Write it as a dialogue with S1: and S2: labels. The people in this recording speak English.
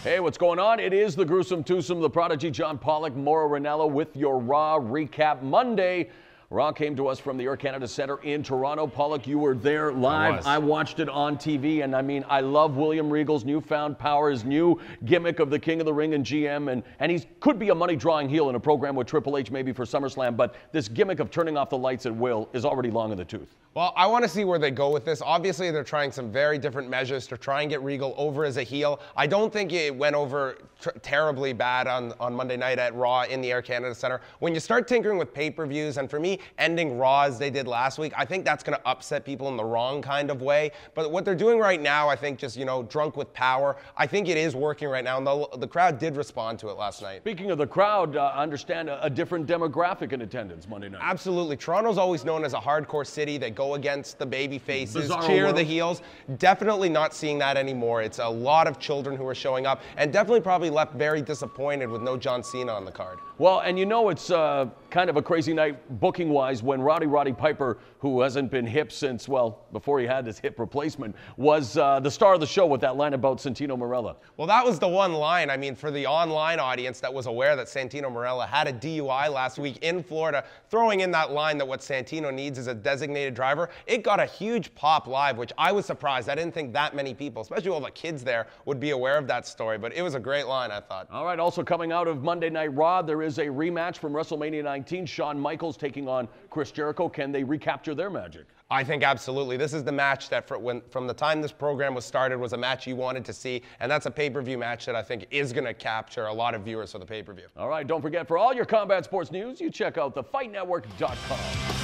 S1: Hey, what's going on? It is the gruesome twosome, the prodigy John Pollock, Mauro Ranallo with your Raw recap Monday. Raw came to us from the Air Canada Centre in Toronto. Pollock, you were there live. I watched it on TV, and I mean, I love William Regal's newfound power, his new gimmick of the King of the Ring and GM, and he could be a money-drawing heel in a program with Triple H maybe for SummerSlam, but this gimmick of turning off the lights at will is already long in the tooth.
S2: Well, I want to see where they go with this. Obviously, they're trying some very different measures to try and get Regal over as a heel. I don't think it went over terribly bad on Monday night at Raw in the Air Canada Centre. When you start tinkering with pay-per-views, and for me, ending Raw as they did last week, I think that's going to upset people in the wrong kind of way. But what they're doing right now, I think just, drunk with power, I think it is working right now, and the crowd did respond to it last night.
S1: Speaking of the crowd, I understand a different demographic in attendance Monday night.
S2: Absolutely. Toronto's always known as a hardcore city. They go against the baby faces, cheer the heels. Definitely not seeing that anymore. It's a lot of children who are showing up, and definitely probably left very disappointed with no John Cena on the card.
S1: Well, and it's kind of a crazy night booking-wise when Roddy Piper, who hasn't been hip since, well, before he had his hip replacement, was the star of the show with that line about Santino Marella.
S2: Well, that was the one line. I mean, for the online audience that was aware that Santino Marella had a DUI last week in Florida, throwing in that line that what Santino needs is a designated driver, it got a huge pop live, which I was surprised. I didn't think that many people, especially all the kids there, would be aware of that story, but it was a great line, I thought.
S1: All right, also coming out of Monday Night Raw, there is a rematch from WrestleMania 19. Shawn Michaels taking on Chris Jericho. Can they recapture their magic?
S2: I think absolutely. This is the match that from the time this program was started was a match you wanted to see, and that's a pay-per-view match that I think is going to capture a lot of viewers for the pay-per-view.
S1: All right, don't forget, for all your combat sports news, you check out thefightnetwork.com.